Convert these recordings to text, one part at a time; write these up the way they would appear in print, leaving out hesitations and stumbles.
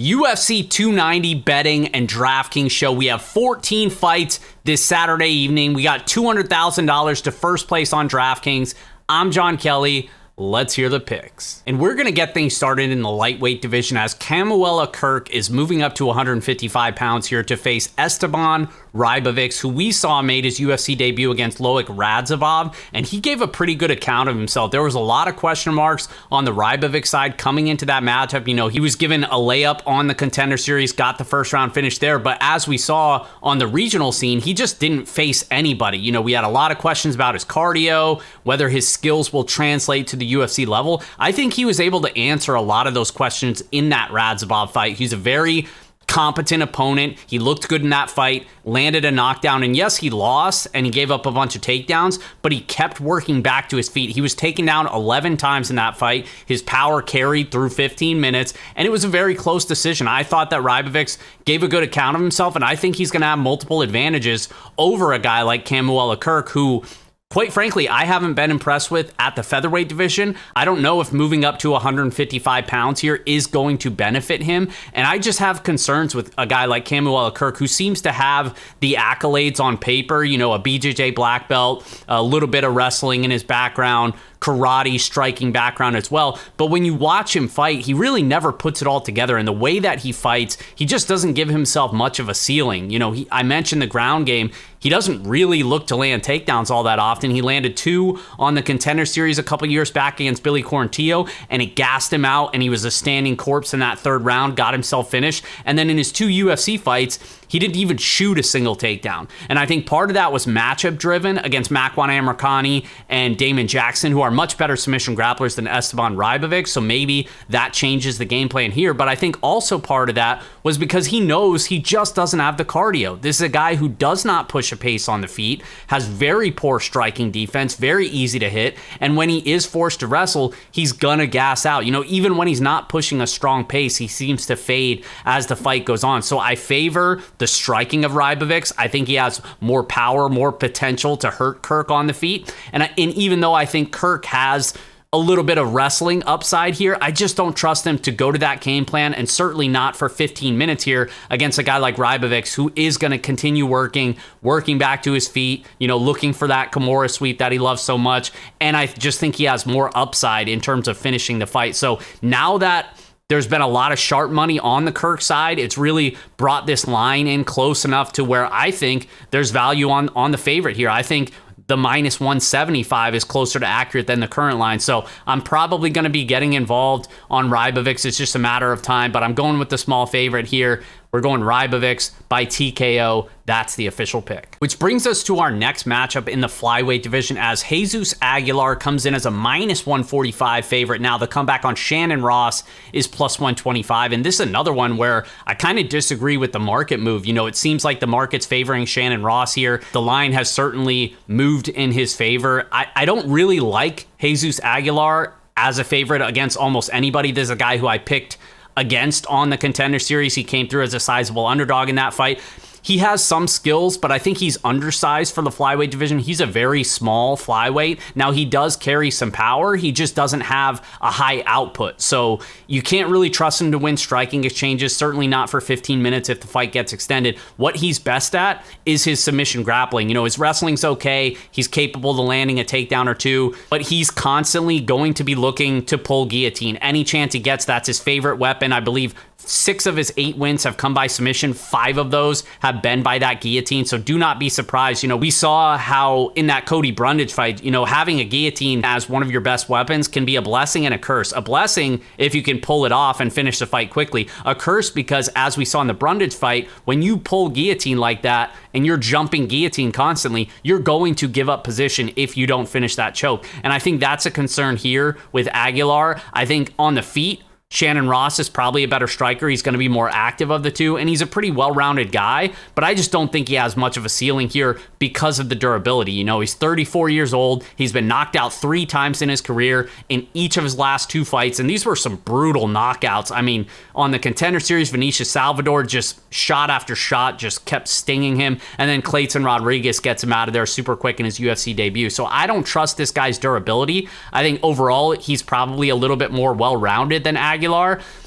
UFC 290 betting and DraftKings show. We have 14 fights this Saturday evening. We got $200,000 to first place on DraftKings. I'm Jon Kelly. Let's hear the picks. And we're going to get things started in the lightweight division as Kirk is moving up to 155 pounds here to face Esteban Rybovic, who we saw made his UFC debut against Loic Radzhabov, and he gave a pretty good account of himself. There was a lot of question marks on the Rybovic side coming into that matchup. You know, he was given a layup on the Contender Series, got the first round finish there, but as we saw on the regional scene, he just didn't face anybody. You know, we had a lot of questions about his cardio, whether his skills will translate to the UFC level. I think he was able to answer a lot of those questions in that Radzhabov fight. He's a very competent opponent. He looked good in that fight, landed a knockdown, and yes, he lost and he gave up a bunch of takedowns, but he kept working back to his feet. He was taken down 11 times in that fight. His power carried through 15 minutes, and it was a very close decision. I thought that Rybovic gave a good account of himself, and I think he's going to have multiple advantages over a guy like Kirk, who, quite frankly, I haven't been impressed with at the featherweight division. I don't know if moving up to 155 pounds here is going to benefit him. And I just have concerns with a guy like Kirk, who seems to have the accolades on paper, you know, a BJJ black belt, a little bit of wrestling in his background, karate, striking background as well. But when you watch him fight, he really never puts it all together. And the way that he fights, he just doesn't give himself much of a ceiling. You know, I mentioned the ground game. He doesn't really look to land takedowns all that often. He landed 2 on the Contender Series a couple years back against Billy Quarantillo, and it gassed him out, and he was a standing corpse in that third round, got himself finished. And then in his 2 UFC fights, he didn't even shoot a single takedown. And I think part of that was matchup driven against Makwan Amirkhani and Damon Jackson, who are much better submission grapplers than Esteban Rybovic. So maybe that changes the game plan here. But I think also part of that was because he knows he just doesn't have the cardio. This is a guy who does not push a pace on the feet, has very poor striking defense, very easy to hit. And when he is forced to wrestle, he's gonna gas out. You know, even when he's not pushing a strong pace, he seems to fade as the fight goes on. So I favor the striking of Rybovic. I think he has more power, more potential to hurt Kirk on the feet. And even though I think Kirk has a little bit of wrestling upside here, I just don't trust him to go to that game plan, and certainly not for 15 minutes here against a guy like Rybovic, who is going to continue working back to his feet, you know, looking for that Kimura sweep that he loves so much. And I just think he has more upside in terms of finishing the fight. So now that there's been a lot of sharp money on the Kirk side, it's really brought this line in close enough to where I think there's value on the favorite here. I think the minus 175 is closer to accurate than the current line. So I'm probably going to be getting involved on Rybovic. It's just a matter of time, but I'm going with the small favorite here. We're going Rybovic by TKO. That's the official pick. Which brings us to our next matchup in the flyweight division as Jesus Aguilar comes in as a minus 145 favorite. Now the comeback on Shannon Ross is plus 125. And this is another one where I kind of disagree with the market move. You know, it seems like the market's favoring Shannon Ross here. The line has certainly moved in his favor. I don't really like Jesus Aguilar as a favorite against almost anybody. This is a guy who I picked against on the Contender Series. He came through as a sizable underdog in that fight. He has some skills, but I think he's undersized for the flyweight division. He's a very small flyweight. Now, he does carry some power. He just doesn't have a high output. So you can't really trust him to win striking exchanges, certainly not for 15 minutes if the fight gets extended. What he's best at is his submission grappling. You know, his wrestling's okay. He's capable of landing a takedown or two, but he's constantly going to be looking to pull guillotine. Any chance he gets, that's his favorite weapon. I believe 6 of his 8 wins have come by submission. 5 of those have been by that guillotine. So do not be surprised. You know, we saw how in that Cody Brundage fight, you know, having a guillotine as one of your best weapons can be a blessing and a curse. A blessing if you can pull it off and finish the fight quickly. A curse because, as we saw in the Brundage fight, when you pull guillotine like that and you're jumping guillotine constantly, you're going to give up position if you don't finish that choke. And I think that's a concern here with Aguilar. I think on the feet, Shannon Ross is probably a better striker. He's going to be more active of the two, and he's a pretty well-rounded guy, but I just don't think he has much of a ceiling here because of the durability. You know, he's 34 years old. He's been knocked out 3 times in his career in each of his last 2 fights, and these were some brutal knockouts. I mean, on the Contender Series, Vinicius Salvador just shot after shot just kept stinging him, and then Clayton Rodriguez gets him out of there super quick in his UFC debut. So I don't trust this guy's durability. I think overall, he's probably a little bit more well-rounded than Aguilar.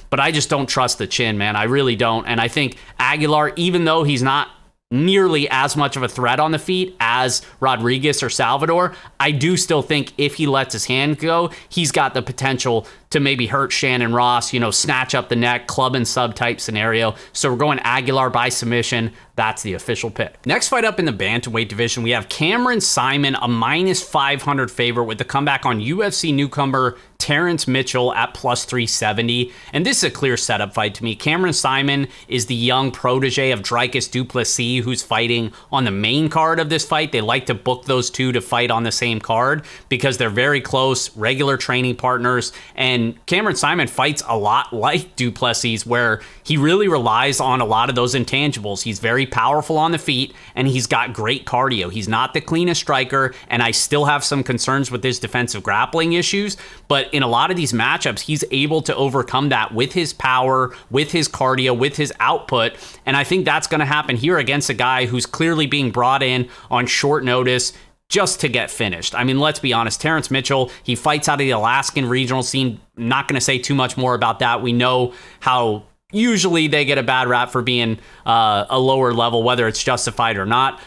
but I just don't trust the chin, man. I really don't. And I think Aguilar, even though he's not nearly as much of a threat on the feet as Rodriguez or Salvador, I do still think if he lets his hand go, he's got the potential to maybe hurt Shannon Ross, snatch up the neck, club and sub type scenario. So we're going Aguilar by submission. That's the official pick. Next fight up in the bantamweight division, we have Cameron Simon, a minus 500 favorite with the comeback on UFC newcomer Terrence Mitchell at plus 370. And this is a clear setup fight to me. Cameron Simon is the young protege of Dricus du Plessis, who's fighting on the main card of this fight. They like to book those two to fight on the same card because they're very close, regular training partners. And Cameron Simon fights a lot like du Plessis, where he really relies on a lot of those intangibles. He's very powerful on the feet, and he's got great cardio. He's not the cleanest striker, and I still have some concerns with his defensive grappling issues, but in a lot of these matchups, he's able to overcome that with his power, with his cardio, with his output, and I think that's going to happen here against a guy who's clearly being brought in on short notice just to get finished. I mean, let's be honest, Terrence Mitchell, he fights out of the Alaskan regional scene. Not going to say too much more about that. We know how usually they get a bad rap for being a lower level, whether it's justified or not.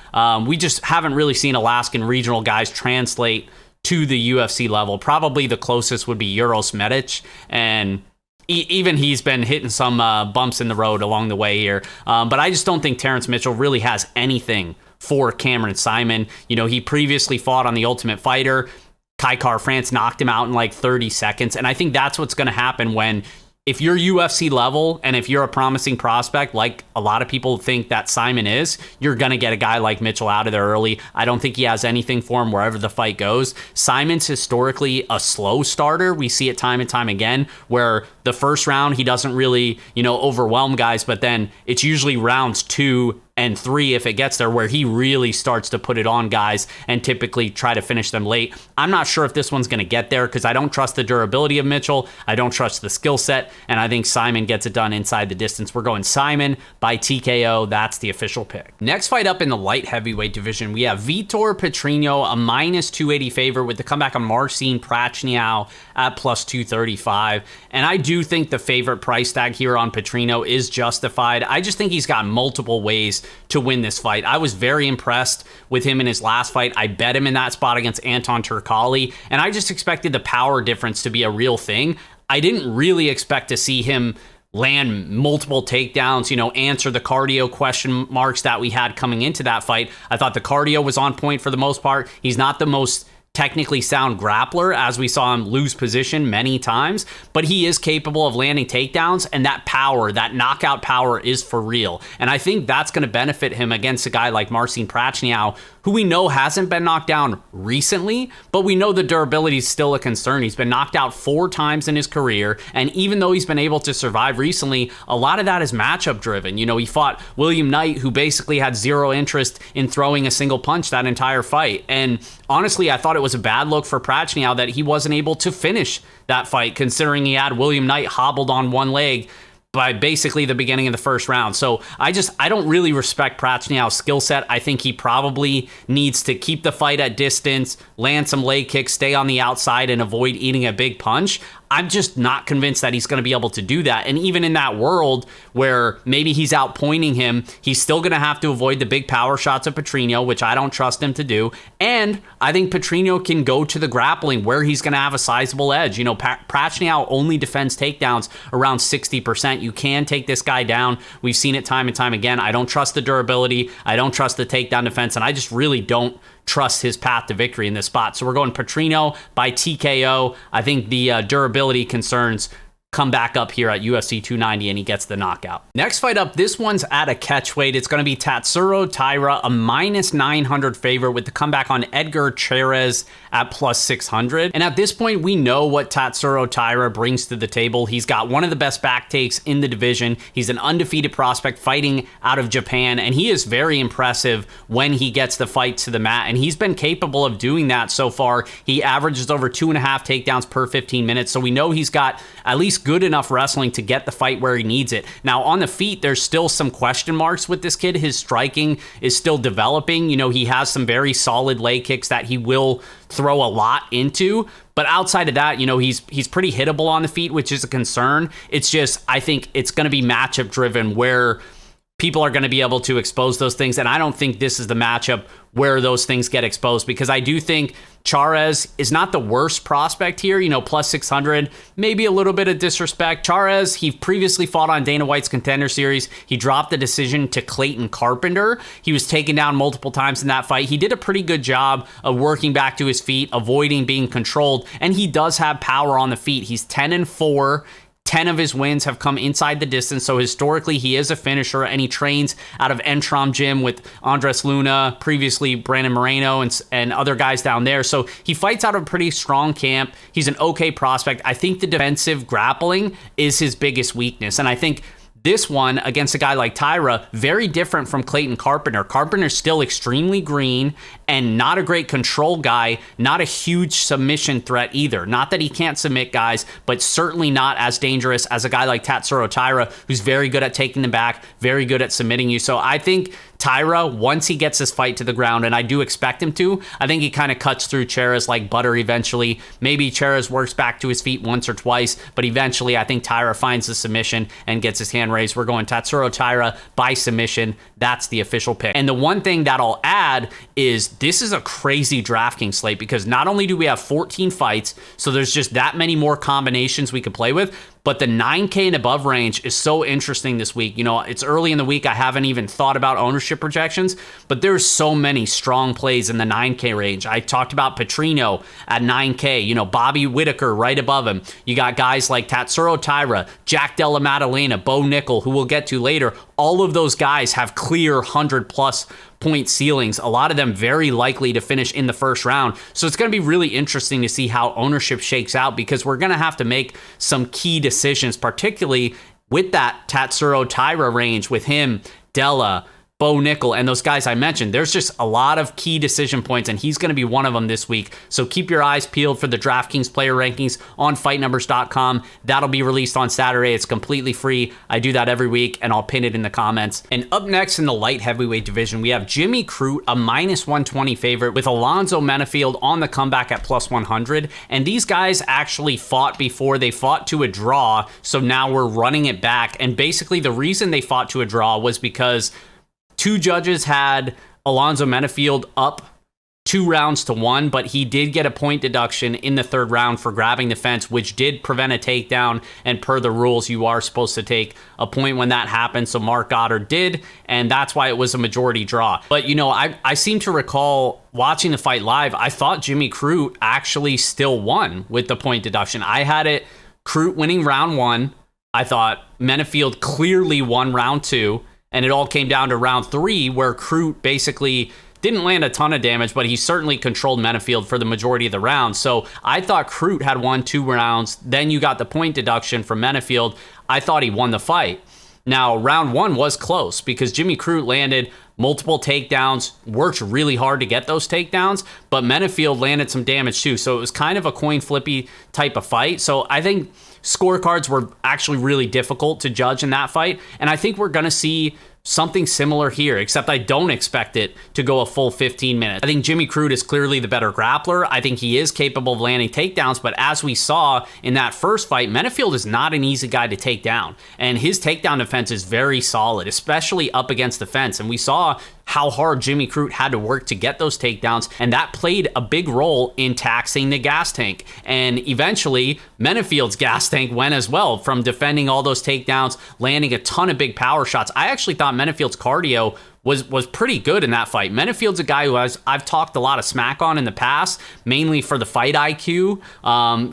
We just haven't really seen Alaskan regional guys translate to the UFC level. Probably the closest would be Uros Medic, and even he's been hitting some bumps in the road along the way here. But I just don't think Terrence Mitchell really has anything for Cameron Simon. He previously fought on The Ultimate Fighter. Kai Car-France knocked him out in like 30 seconds, and I think that's what's going to happen when if you're UFC level and if you're a promising prospect, like a lot of people think that Simon is, you're going to get a guy like Mitchell out of there early. I don't think he has anything for him wherever the fight goes. Simon's historically a slow starter. We see it time and time again where the first round, he doesn't really, overwhelm guys, but then it's usually rounds 2 and 3 if it gets there where he really starts to put it on guys and typically try to finish them late. I'm not sure if this one's going to get there because I don't trust the durability of Mitchell. I don't trust the skill set, and I think Simon gets it done inside the distance. We're going Simon by TKO. That's the official pick. Next fight up in the light heavyweight division, we have Vitor Petrino, a minus 280 favorite with the comeback on Marcin Prochazka at plus 235. And I do think the favorite price tag here on Petrino is justified. I just think he's got multiple ways to win this fight. I was very impressed with him in his last fight. I bet him in that spot against Anton Turkalj, and I just expected the power difference to be a real thing. I didn't really expect to see him land multiple takedowns, answer the cardio question marks that we had coming into that fight. I thought the cardio was on point for the most part. He's not the most technically sound grappler, as we saw him lose position many times, but he is capable of landing takedowns, and that power, that knockout power is for real. And I think that's going to benefit him against a guy like Marcin Prochazka, who we know hasn't been knocked down recently, but we know the durability is still a concern. He's been knocked out 4 times in his career, and even though he's been able to survive recently, a lot of that is matchup driven. He fought William Knight, who basically had zero interest in throwing a single punch that entire fight. And honestly, I thought it was a bad look for Prochazka that he wasn't able to finish that fight, considering he had William Knight hobbled on one leg by basically the beginning of the first round. So I don't really respect Prochazka's skill set. I think he probably needs to keep the fight at distance, land some leg kicks, stay on the outside, and avoid eating a big punch. I'm just not convinced that he's going to be able to do that. And even in that world where maybe he's outpointing him, he's still going to have to avoid the big power shots of Petrino, which I don't trust him to do. And I think Petrino can go to the grappling where he's going to have a sizable edge. Prochazka only defends takedowns around 60%. You can take this guy down. We've seen it time and time again. I don't trust the durability. I don't trust the takedown defense. And I just really don't trust his path to victory in this spot. So we're going Petrino by TKO. I think the durability concerns come back up here at UFC 290 and he gets the knockout. Next fight up, this one's at a catch weight. It's going to be Tatsuro Taira, a minus 900 favorite with the comeback on Edgar Chairez at plus 600. And at this point, we know what Tatsuro Taira brings to the table. He's got one of the best back takes in the division. He's an undefeated prospect fighting out of Japan, and he is very impressive when he gets the fight to the mat, and he's been capable of doing that so far. He averages over 2.5 takedowns per 15 minutes, so we know he's got at least good enough wrestling to get the fight where he needs it. Now, on the feet, there's still some question marks with this kid. His striking is still developing. He has some very solid leg kicks that he will throw a lot into. But outside of that, he's pretty hittable on the feet, which is a concern. It's just, I think it's going to be matchup driven where people are going to be able to expose those things. And I don't think this is the matchup where those things get exposed, because I do think Charez is not the worst prospect here, plus 600, maybe a little bit of disrespect. Charez, he previously fought on Dana White's Contender Series. He dropped the decision to Clayton Carpenter. He was taken down multiple times in that fight. He did a pretty good job of working back to his feet, avoiding being controlled, and he does have power on the feet. He's 10-4. 10 of his wins have come inside the distance, so historically he is a finisher, and he trains out of Entrom Gym with Andres Luna, previously Brandon Moreno, and other guys down there. So he fights out of a pretty strong camp. He's an okay prospect. I think the defensive grappling is his biggest weakness, and I think this one against a guy like Tyra, very different from Clayton Carpenter. Carpenter's still extremely green and not a great control guy, not a huge submission threat either. Not that he can't submit guys, but certainly not as dangerous as a guy like Tatsuro Taira, who's very good at taking them back, very good at submitting you. So I think Taira, once he gets this fight to the ground, and I do expect him to, I think he kind of cuts through Charez like butter eventually. Maybe Charez works back to his feet once or twice, but eventually I think Taira finds the submission and gets his hand raised. We're going Tatsuro Taira by submission. That's the official pick. And the one thing that I'll add is this is a crazy DraftKings slate, because not only do we have 14 fights, so there's just that many more combinations we could play with, but the 9K and above range is so interesting this week. It's early in the week. I haven't even thought about ownership projections, but there's so many strong plays in the 9K range. I talked about Petrino at 9K, Bobby Whitaker right above him. You got guys like Tatsuro Taira, Jack Della Maddalena, Bo Nickel, who we'll get to later. All of those guys have clear 100+ point ceilings, a lot of them very likely to finish in the first round. So it's going to be really interesting to see how ownership shakes out, because we're going to have to make some key decisions, particularly with that Tatsuro Taira range with him, Della, Bo Nickel, and those guys I mentioned. There's just a lot of key decision points, and he's going to be one of them this week. So keep your eyes peeled for the DraftKings player rankings on fightnumbers.com. That'll be released on Saturday. It's completely free. I do that every week, and I'll pin it in the comments. And up next in the light heavyweight division, we have Jimmy Crute, a -120 favorite, with Alonzo Menafield on the comeback at +100. And these guys actually fought before. They fought to a draw, so now we're running it back. And basically the reason they fought to a draw was because two judges had Alonzo Menafield up 2-1, but he did get a point deduction in the third round for grabbing the fence, which did prevent a takedown. And per the rules, you are supposed to take a point when that happens. So Mark Goddard did, and that's why it was a majority draw. But, I seem to recall watching the fight live, I thought Jimmy Crute actually still won with the point deduction. I had it Crute winning round 1. I thought Menafield clearly won round 2. And it all came down to round 3, where Crute basically didn't land a ton of damage, but he certainly controlled Menafield for the majority of the round. So I thought Crute had won 2 rounds. Then you got the point deduction from Menafield. I thought he won the fight. Now, round 1 was close because Jimmy Crute landed multiple takedowns, worked really hard to get those takedowns, but Menafield landed some damage too. So it was kind of a coin flippy type of fight. So I think scorecards were actually really difficult to judge in that fight. And I think we're going to see something similar here, except I don't expect it to go a full 15 minutes. I think Jimmy Crute is clearly the better grappler. I think he is capable of landing takedowns, but as we saw in that first fight, Menafield is not an easy guy to take down, and his takedown defense is very solid, especially up against the fence. And we saw how hard Jimmy Crute had to work to get those takedowns, and that played a big role in taxing the gas tank. And eventually, Menafield's gas tank went as well from defending all those takedowns, landing a ton of big power shots. I actually thought Menafield's cardio was pretty good in that fight. Menafield's a guy who I've talked a lot of smack on in the past, mainly for the fight IQ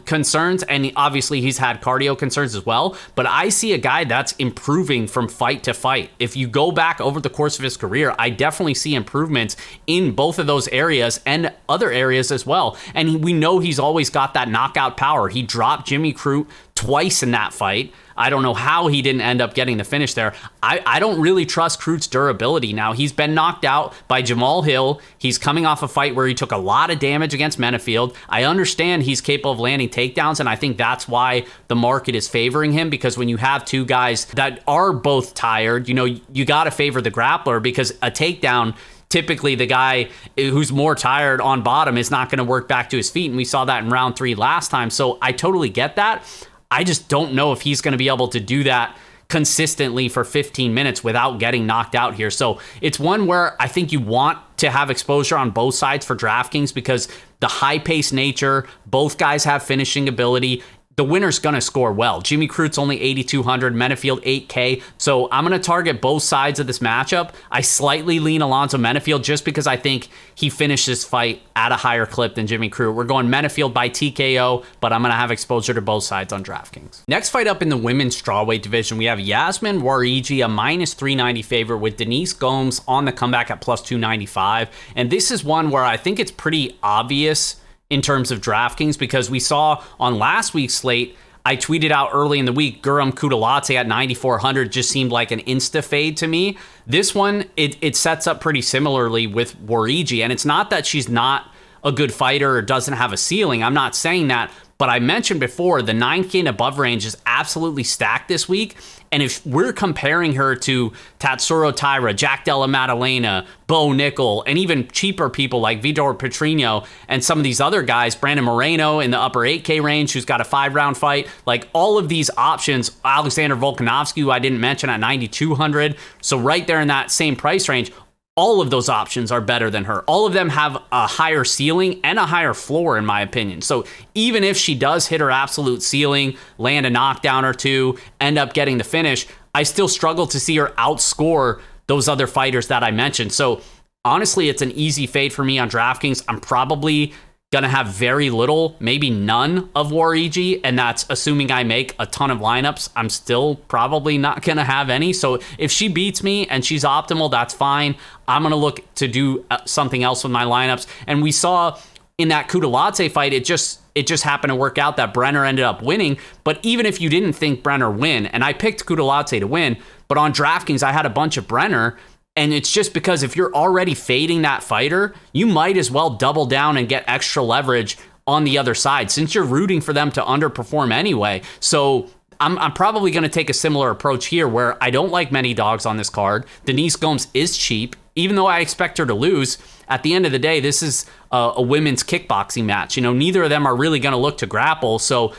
concerns, and obviously he's had cardio concerns as well, but I see a guy that's improving from fight to fight. If you go back over the course of his career, I definitely see improvements in both of those areas and other areas as well, and we know he's always got that knockout power. He dropped Jimmy Crute twice in that fight. I don't know how he didn't end up getting the finish there. I don't really trust Cruz's durability. Now, he's been knocked out by Jamal Hill. He's coming off a fight where he took a lot of damage against Menefield. I understand he's capable of landing takedowns, and I think that's why the market is favoring him, because when you have two guys that are both tired, you got to favor the grappler, because a takedown, typically the guy who's more tired on bottom is not going to work back to his feet, and we saw that in round 3 last time. So I totally get that. I just don't know if he's going to be able to do that consistently for 15 minutes without getting knocked out here. So it's one where I think you want to have exposure on both sides for DraftKings, because the high-paced nature, both guys have finishing ability. The winner's going to score well. Jimmy Cruz only 8,200, Menefield 8K. So I'm going to target both sides of this matchup. I slightly lean Alonzo Menefield just because I think he finished this fight at a higher clip than Jimmy Cruz. We're going Menefield by TKO, but I'm going to have exposure to both sides on DraftKings. Next fight up in the women's strawweight division, we have Yasmine Warigi, a minus 390 favorite, with Denise Gomes on the comeback at plus 295. And this is one where I think it's pretty obvious in terms of DraftKings, because we saw on last week's slate, I tweeted out early in the week, Guram Kudalate at 9,400 just seemed like an insta fade to me. This one, it sets up pretty similarly with Warigi, and it's not that she's not a good fighter or doesn't have a ceiling. I'm not saying that, but I mentioned before, the 9K and above range is absolutely stacked this week. And if we're comparing her to Tatsuro Taira, Jack Della Maddalena, Beau Nickel, and even cheaper people like Vitor Petrino and some of these other guys, Brandon Moreno in the upper 8K range, who's got a 5-round fight, like all of these options, Alexander Volkanovski, who I didn't mention, at 9,200. So right there in that same price range, all of those options are better than her. All of them have a higher ceiling and a higher floor, in my opinion. So even if she does hit her absolute ceiling, land a knockdown or two, end up getting the finish, I still struggle to see her outscore those other fighters that I mentioned. So honestly, it's an easy fade for me on DraftKings. I'm probably going to have very little, maybe none of Warigi, and that's assuming I make a ton of lineups. I'm still probably not going to have any. So if she beats me and she's optimal, that's fine. I'm going to look to do something else with my lineups. And we saw in that Kudalate fight, it just happened to work out that Brenner ended up winning. But even if you didn't think Brenner win, and I picked Kudalate to win, but on DraftKings, I had a bunch of Brenner. And it's just because if you're already fading that fighter, you might as well double down and get extra leverage on the other side, since you're rooting for them to underperform anyway. So I'm probably going to take a similar approach here, where I don't like many dogs on this card. Denise Gomes is cheap, even though I expect her to lose. At the end of the day, this is a women's kickboxing match. Neither of them are really going to look to grapple. So,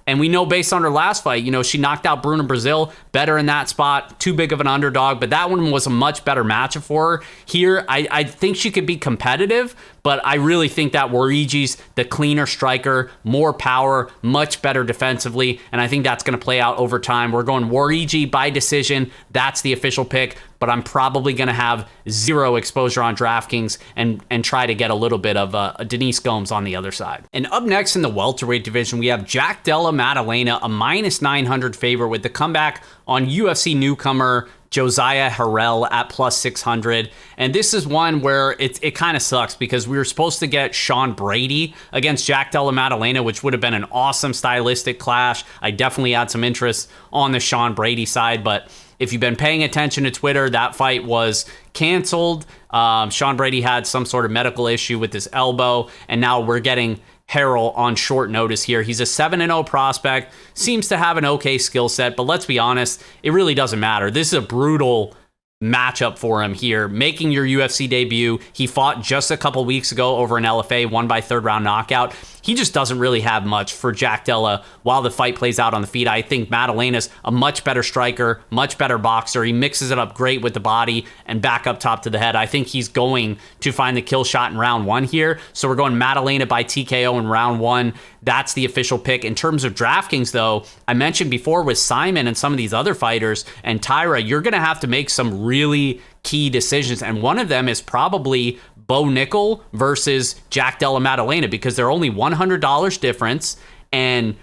and we know based on her last fight, she knocked out Bruna Brazil, better in that spot, too big of an underdog, but that one was a much better matchup for her. Here, I think she could be competitive, but I really think that Warigi's the cleaner striker, more power, much better defensively, and I think that's going to play out over time. We're going Warigi by decision. That's the official pick, but I'm probably going to have zero exposure on DraftKings and try to get a little bit of a Denise Gomes on the other side. And up next in the welterweight division, we have Jack Della Maddalena, a minus 900 favorite, with the comeback on UFC newcomer Josiah Harrell at plus 600. And this is one where it kind of sucks, because we were supposed to get Sean Brady against Jack Della Maddalena, which would have been an awesome stylistic clash. I definitely had some interest on the Sean Brady side, but if you've been paying attention to Twitter, that fight was canceled. Sean Brady had some sort of medical issue with his elbow, and now we're getting Harrell on short notice here. He's a 7-0 prospect, seems to have an okay skill set, but let's be honest, it really doesn't matter. This is a brutal matchup for him here, making your UFC debut. He fought just a couple weeks ago over an LFA, won by 3rd round knockout. He just doesn't really have much for Jack Della while the fight plays out on the feet. I think Maddalena's a much better striker, much better boxer. He mixes it up great with the body and back up top to the head. I think he's going to find the kill shot in round 1 here. So we're going Maddalena by TKO in round 1. That's the official pick. In terms of DraftKings, though, I mentioned before with Simon and some of these other fighters and Tyra, you're going to have to make some really key decisions. And one of them is probably Beau Nickel versus Jack Della Maddalena, because they're only $100 difference. And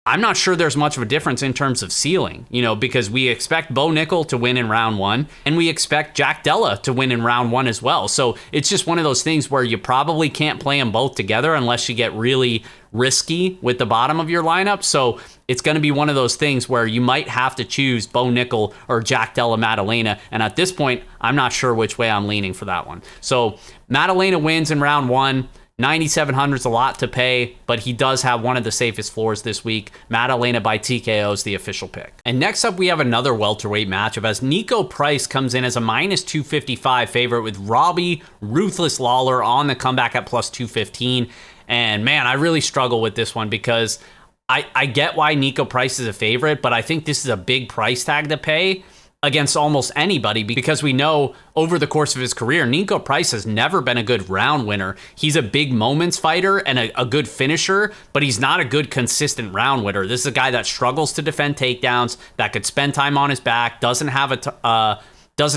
I'm not sure there's much of a difference in terms of ceiling, because we expect Beau Nickel to win in round 1 and we expect Jack Della to win in round 1 as well. So it's just one of those things where you probably can't play them both together unless you get really, risky with the bottom of your lineup. So it's going to be one of those things where you might have to choose Beau Nickel or Jack Della Maddalena. And at this point, I'm not sure which way I'm leaning for that one. So Maddalena wins in round 1. 9,700 is a lot to pay, but he does have one of the safest floors this week. Maddalena by TKO is the official pick. And next up, we have another welterweight matchup as Niko Price comes in as a minus 255 favorite with Robbie Ruthless Lawler on the comeback at plus 215. And man, I really struggle with this one because I get why Niko Price is a favorite, but I think this is a big price tag to pay against almost anybody because we know over the course of his career, Niko Price has never been a good round winner. He's a big moments fighter and a good finisher, but he's not a good consistent round winner. This is a guy that struggles to defend takedowns, that could spend time on his back, doesn't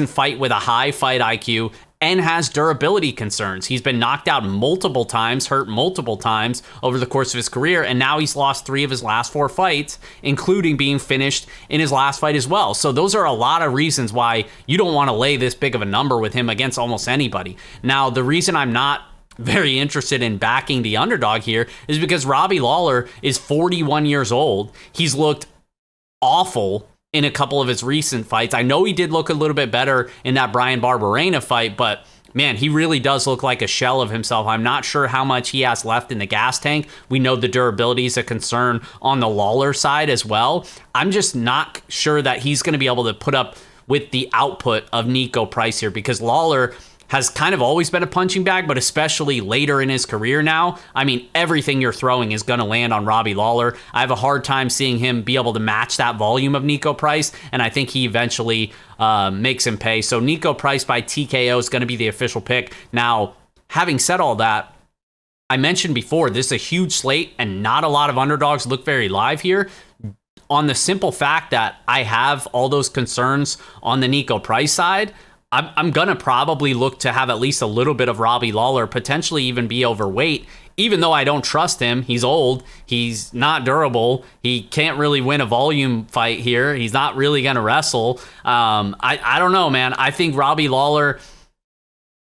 fight with a high fight IQ, and has durability concerns. He's been knocked out multiple times, hurt multiple times over the course of his career, and now he's lost 3 of his last 4 fights, including being finished in his last fight as well. So those are a lot of reasons why you don't want to lay this big of a number with him against almost anybody. Now, the reason I'm not very interested in backing the underdog here is because Robbie Lawler is 41 years old. He's looked awful in a couple of his recent fights. I know he did look a little bit better in that Brian Barberena fight, but man, he really does look like a shell of himself. I'm not sure how much he has left in the gas tank. We know the durability is a concern on the Lawler side as well. I'm just not sure that he's going to be able to put up with the output of Niko Price here because Lawler has kind of always been a punching bag, but especially later in his career now. I mean, everything you're throwing is going to land on Robbie Lawler. I have a hard time seeing him be able to match that volume of Niko Price, and I think he eventually makes him pay. So Niko Price by TKO is going to be the official pick. Now, having said all that, I mentioned before, this is a huge slate, and not a lot of underdogs look very live here. On the simple fact that I have all those concerns on the Niko Price side, I'm going to probably look to have at least a little bit of Robbie Lawler, potentially even be overweight, even though I don't trust him. He's old. He's not durable. He can't really win a volume fight here. He's not really going to wrestle. I don't know, man. I think Robbie Lawler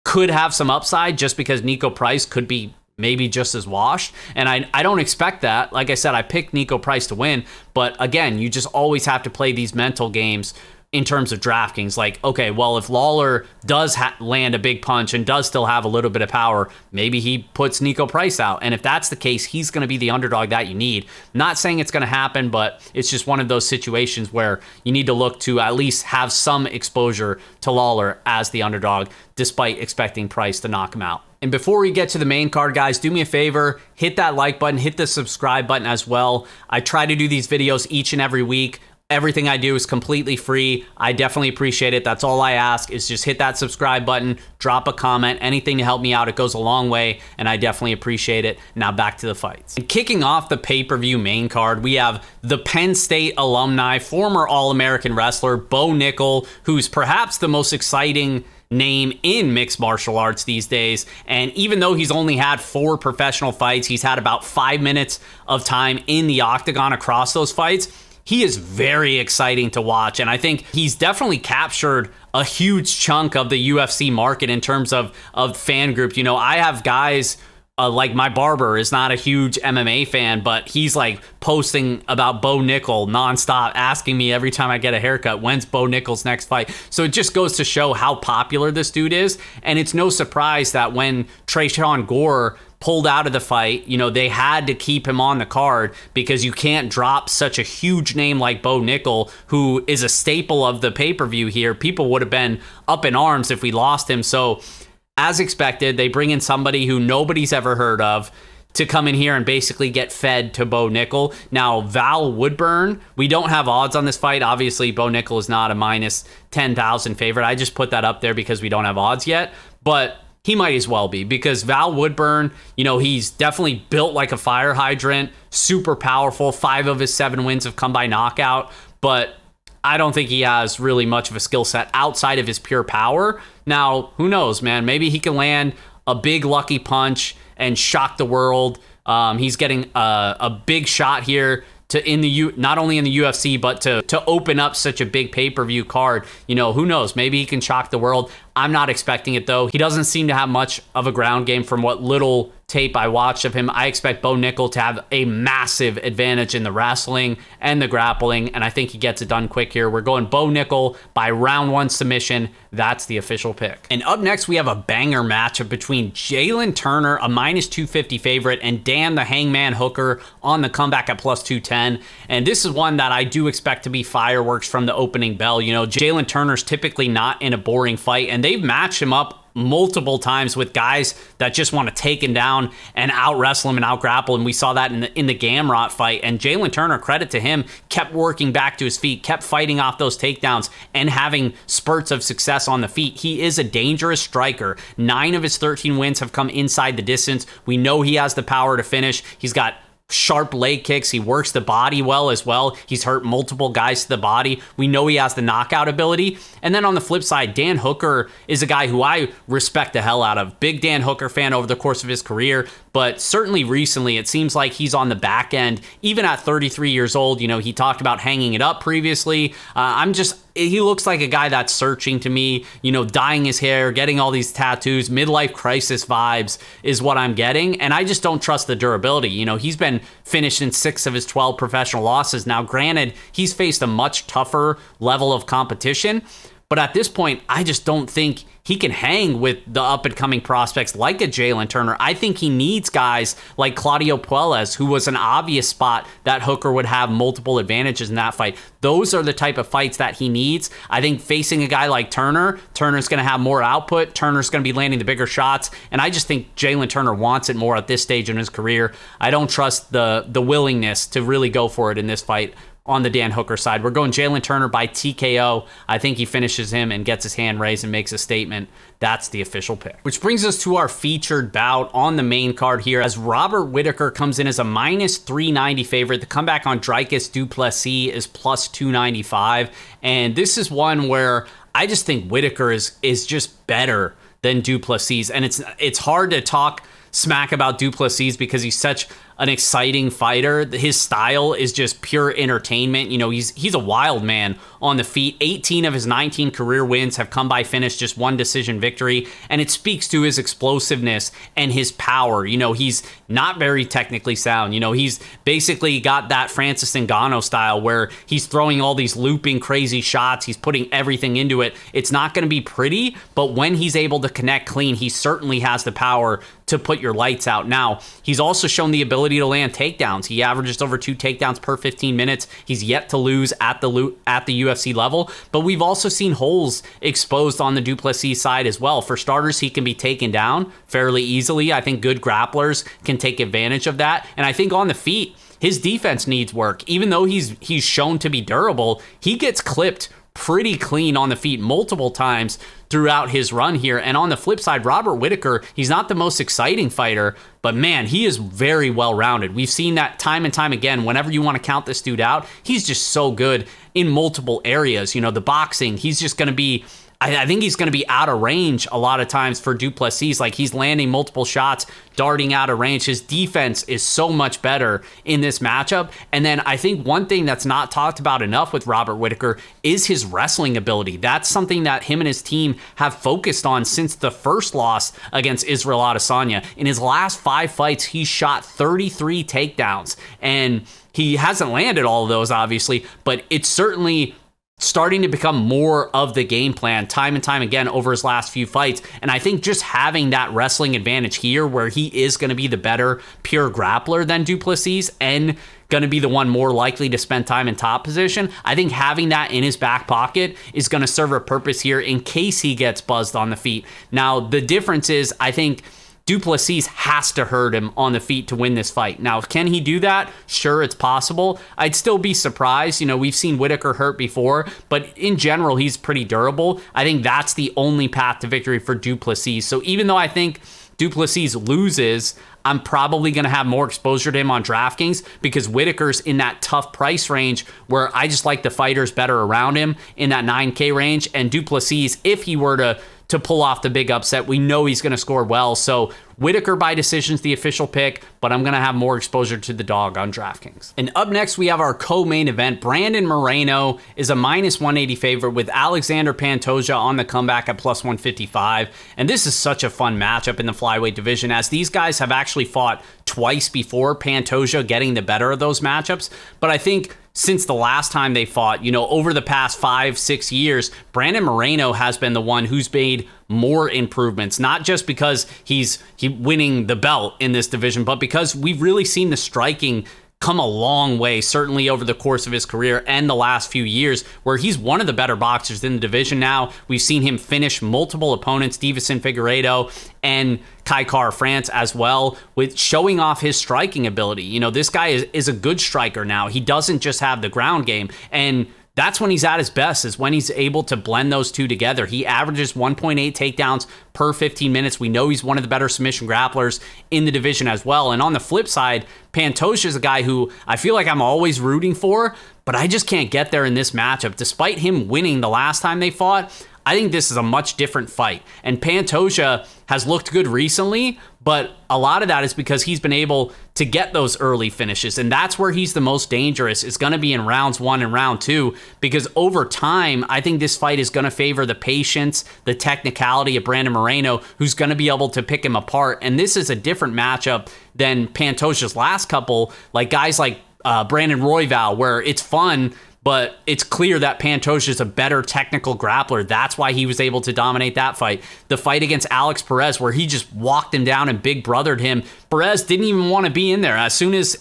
could have some upside just because Niko Price could be maybe just as washed. And I don't expect that. Like I said, I picked Niko Price to win. But again, you just always have to play these mental games in terms of DraftKings. Like, okay, well, if Lawler does land a big punch and does still have a little bit of power, maybe he puts Niko Price out. And if that's the case, he's going to be the underdog that you need. Not saying it's going to happen, but it's just one of those situations where you need to look to at least have some exposure to Lawler as the underdog, despite expecting Price to knock him out. And before we get to the main card, guys, do me a favor, hit that like button, hit the subscribe button as well. I try to do these videos each and every week. Everything I do is completely free. I definitely appreciate it. That's all I ask is just hit that subscribe button, drop a comment, anything to help me out. It goes a long way, and I definitely appreciate it. Now back to the fights. And kicking off the pay-per-view main card, we have the Penn State alumni, former All-American wrestler, Beau Nickel, who's perhaps the most exciting name in mixed martial arts these days. And even though he's only had 4 professional fights, he's had about 5 minutes of time in the octagon across those fights. He is very exciting to watch, and I think he's definitely captured a huge chunk of the UFC market in terms of fan group. You know, I have guys like my barber is not a huge MMA fan, but he's like posting about Beau Nickel nonstop, asking me every time I get a haircut, when's Beau Nickel's next fight? So it just goes to show how popular this dude is, and it's no surprise that when Tresean Gore pulled out of the fight, you know, they had to keep him on the card because you can't drop such a huge name like Beau Nickel, who is a staple of the pay-per-view here. People would have been up in arms if we lost him. So as expected, they bring in somebody who nobody's ever heard of to come in here and basically get fed to Beau Nickel. Now, Val Woodburn, we don't have odds on this fight. Obviously, Beau Nickel is not a minus 10,000 favorite. I just put that up there because we don't have odds yet. But he might as well be, because Val Woodburn, you know, he's definitely built like a fire hydrant, super powerful. 5 of his 7 wins have come by knockout, but I don't think he has really much of a skill set outside of his pure power. Now, who knows, man? Maybe he can land a big lucky punch and shock the world. He's getting a big shot here to not only in the UFC, but to open up such a big pay-per-view card. You know, who knows? Maybe he can shock the world. I'm not expecting it, though. He doesn't seem to have much of a ground game from what little tape I watched of him. I expect Beau Nickel to have a massive advantage in the wrestling and the grappling, and I think he gets it done quick here. We're going Beau Nickel by round 1 submission. That's the official pick. And up next, we have a banger matchup between Jalen Turner, a -250 favorite, and Dan the Hangman Hooker on the comeback at +210. And this is one that I do expect to be fireworks from the opening bell. You know, Jalen Turner's typically not in a boring fight, and they've matched him up multiple times with guys that just want to take him down and out wrestle him and out grapple, and we saw that in the Gamrot fight. And Jalen Turner, credit to him, kept working back to his feet, kept fighting off those takedowns and having spurts of success on the feet. He is a dangerous striker. 9 of his 13 wins have come inside the distance. We know he has the power to finish. He's got sharp leg kicks. He works the body well as well. He's hurt multiple guys to the body. We know he has the knockout ability. And then on the flip side, Dan Hooker is a guy who I respect the hell out of. Big Dan Hooker fan over the course of his career, but certainly recently it seems like he's on the back end. Even at 33 years old, you know, he talked about hanging it up previously. He looks like a guy that's searching to me, you know, dyeing his hair, getting all these tattoos, midlife crisis vibes is what I'm getting. And I just don't trust the durability. You know, he's been finished in 6 of his 12 professional losses. Now, granted, he's faced a much tougher level of competition, but at this point, I just don't think he can hang with the up-and-coming prospects like a Jalen Turner. I think he needs guys like Claudio Puelles, who was an obvious spot that Hooker would have multiple advantages in that fight. Those are the type of fights that he needs. I think facing a guy like Turner's going to have more output. Turner's going to be landing the bigger shots, and I just think Jalen Turner wants it more at this stage in his career. I don't trust the willingness to really go for it in this fight on the Dan Hooker side. We're going Jalen Turner by TKO. I think he finishes him and gets his hand raised and makes a statement. That's the official pick. Which brings us to our featured bout on the main card here, as Robert Whittaker comes in as a -390 favorite. The comeback on Dricus du Plessis is +295. And this is one where I just think Whittaker is just better than du Plessis. And it's hard to talk smack about du Plessis because he's such an exciting fighter. His style is just pure entertainment. You know, he's a wild man on the feet. 18 of his 19 career wins have come by finish, just 1 decision victory, and it speaks to his explosiveness and his power. You know, he's not very technically sound. You know, he's basically got that Francis Ngannou style where he's throwing all these looping crazy shots. He's putting everything into it. It's not going to be pretty, but when he's able to connect clean, he certainly has the power to put your lights out. Now, he's also shown the ability to land takedowns. He averages over 2 takedowns per 15 minutes. He's yet to lose at the UFC level, but we've also seen holes exposed on the du Plessis side as well. For starters, he can be taken down fairly easily. I think good grapplers can take advantage of that. And I think on the feet, his defense needs work. Even though he's shown to be durable, he gets clipped pretty clean on the feet multiple times throughout his run here. And on the flip side, Robert Whittaker, he's not the most exciting fighter, but man, he is very well-rounded. We've seen that time and time again. Whenever you want to count this dude out, he's just so good in multiple areas. You know, the boxing, he's just going to be, I think he's going to be out of range a lot of times for du Plessis. Like, he's landing multiple shots, darting out of range. His defense is so much better in this matchup. And then I think one thing that's not talked about enough with Robert Whittaker is his wrestling ability. That's something that him and his team have focused on since the first loss against Israel Adesanya. In his last 5 fights, he's shot 33 takedowns. And he hasn't landed all of those, obviously, but it's certainly starting to become more of the game plan time and time again over his last few fights. And I think just having that wrestling advantage here, where he is going to be the better pure grappler than du Plessis and going to be the one more likely to spend time in top position, I think having that in his back pocket is going to serve a purpose here in case he gets buzzed on the feet. Now, the difference is, I think du Plessis has to hurt him on the feet to win this fight. Now, can he do that? Sure, it's possible. I'd still be surprised. You know, we've seen Whittaker hurt before, but in general, he's pretty durable. I think that's the only path to victory for du Plessis. So even though I think du Plessis loses, I'm probably going to have more exposure to him on DraftKings because Whittaker's in that tough price range where I just like the fighters better around him in that 9K range. And du Plessis, if he were to to pull off the big upset. We know he's going to score well. So Whitaker by decision's the official pick, but I'm going to have more exposure to the dog on DraftKings. And up next, we have our co-main event. Brandon Moreno is a minus 180 favorite with Alexander Pantoja on the comeback at plus 155. And this is such a fun matchup in the flyweight division, as these guys have actually fought twice before, Pantoja getting the better of those matchups. But I think since the last time they fought, over the past 5-6 years, Brandon Moreno has been the one who's made more improvements, not just because he's winning the belt in this division, but because we've really seen the striking come a long way, certainly over the course of his career and the last few years, where he's one of the better boxers in the division now. We've seen him finish multiple opponents, Davison Figueiredo and Kai Kara France as well, with showing off his striking ability. This guy is a good striker now. He doesn't just have the ground game, and that's when he's at his best, is when he's able to blend those two together. He averages 1.8 takedowns per 15 minutes. We know he's one of the better submission grapplers in the division as well. And on the flip side, Pantoja is a guy who I feel like I'm always rooting for, but I just can't get there in this matchup. Despite him winning the last time they fought, I think this is a much different fight. And Pantoja has looked good recently, but a lot of that is because he's been able to get those early finishes. And that's where he's the most dangerous. It's going to be in rounds 1 and round 2, because over time, I think this fight is going to favor the patience, the technicality of Brandon Moreno, who's going to be able to pick him apart. And this is a different matchup than Pantoja's last couple, like guys like Brandon Royval, where it's fun, but it's clear that Pantoja is a better technical grappler. That's why he was able to dominate that fight. The fight against Alex Perez, where he just walked him down and big brothered him. Perez didn't even want to be in there. As soon as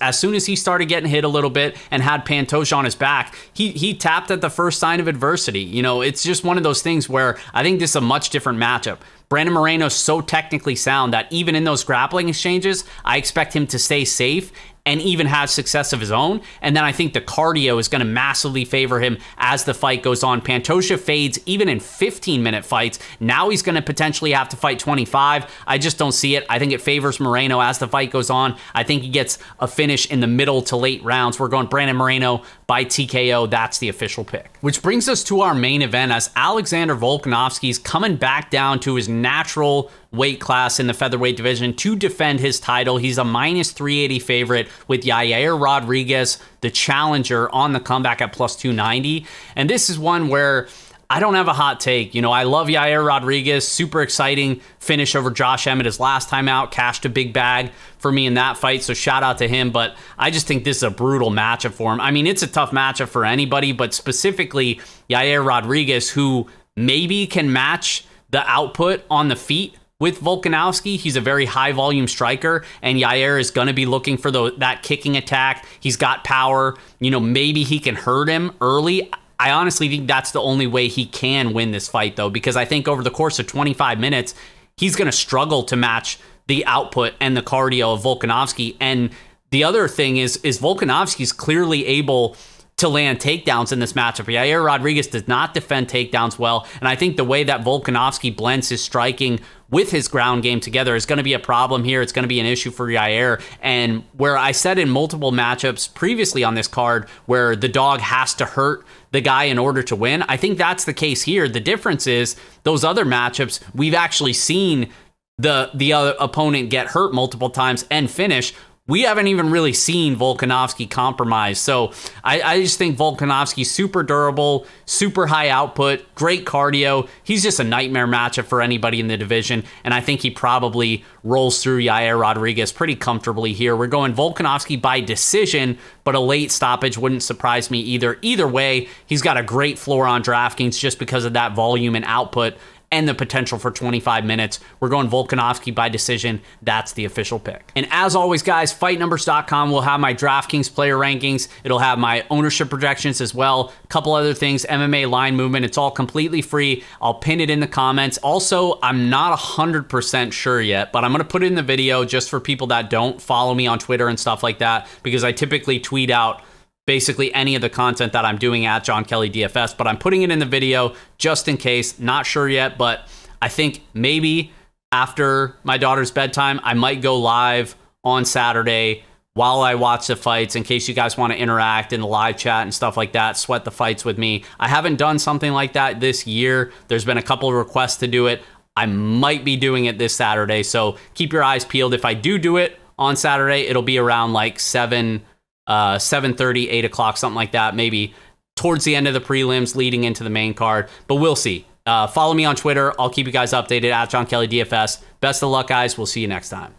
he started getting hit a little bit and had Pantoja on his back, he tapped at the first sign of adversity. It's just one of those things where I think this is a much different matchup. Brandon Moreno's so technically sound that even in those grappling exchanges, I expect him to stay safe and even have success of his own. And then I think the cardio is going to massively favor him as the fight goes on. Pantoja fades even in 15-minute fights. Now he's going to potentially have to fight 25. I just don't see it. I think it favors Moreno as the fight goes on. I think he gets a finish in the middle to late rounds. We're going Brandon Moreno by TKO. That's the official pick. Which brings us to our main event, as Alexander Volkanovski's coming back down to his natural weight class in the featherweight division to defend his title. He's a minus 380 favorite with Yair Rodriguez, the challenger, on the comeback at plus 290. And this is one where I don't have a hot take. I love Yair Rodriguez. Super exciting finish over Josh Emmett his last time out. Cashed a big bag for me in that fight, so shout out to him. But I just think this is a brutal matchup for him. I mean, it's a tough matchup for anybody, but specifically Yair Rodriguez, who maybe can match the output on the feet with Volkanovski. He's a very high volume striker, and Yair is going to be looking for that kicking attack. He's got power. Maybe he can hurt him early. I honestly think that's the only way he can win this fight, though, because I think over the course of 25 minutes, he's going to struggle to match the output and the cardio of Volkanovski. And the other thing is Volkanovski's clearly able to land takedowns in this matchup. Yair Rodriguez does not defend takedowns well, and I think the way that Volkanovski blends his striking with his ground game together is going to be a problem here. It's going to be an issue for Yair. And where I said in multiple matchups previously on this card where the dog has to hurt the guy in order to win, I think that's the case here. The difference is those other matchups, we've actually seen the other opponent get hurt multiple times and finish. We haven't even really seen Volkanovski compromise. So I just think Volkanovski's super durable, super high output, great cardio. He's just a nightmare matchup for anybody in the division. And I think he probably rolls through Yair Rodriguez pretty comfortably here. We're going Volkanovski by decision, but a late stoppage wouldn't surprise me either. Either way, he's got a great floor on DraftKings just because of that volume and output and the potential for 25 minutes. We're going Volkanovski by decision. That's the official pick. And as always, guys, fightnumbers.com will have my DraftKings player rankings. It'll have my ownership projections as well. A couple other things, MMA line movement. It's all completely free. I'll pin it in the comments. Also, I'm not 100% sure yet, but I'm going to put it in the video just for people that don't follow me on Twitter and stuff like that, because I typically tweet out basically any of the content that I'm doing at Jon Kelly DFS, but I'm putting it in the video just in case. Not sure yet, but I think maybe after my daughter's bedtime, I might go live on Saturday while I watch the fights, in case you guys want to interact in the live chat and stuff like that, sweat the fights with me. I haven't done something like that this year. There's been a couple of requests to do it. I might be doing it this Saturday, so keep your eyes peeled. If I do it on Saturday, it'll be around like 7:30, 8 o'clock, something like that, maybe towards the end of the prelims leading into the main card, but we'll see. Follow me on Twitter. I'll keep you guys updated at Jon Kelly DFS. Best of luck, guys. We'll see you next time.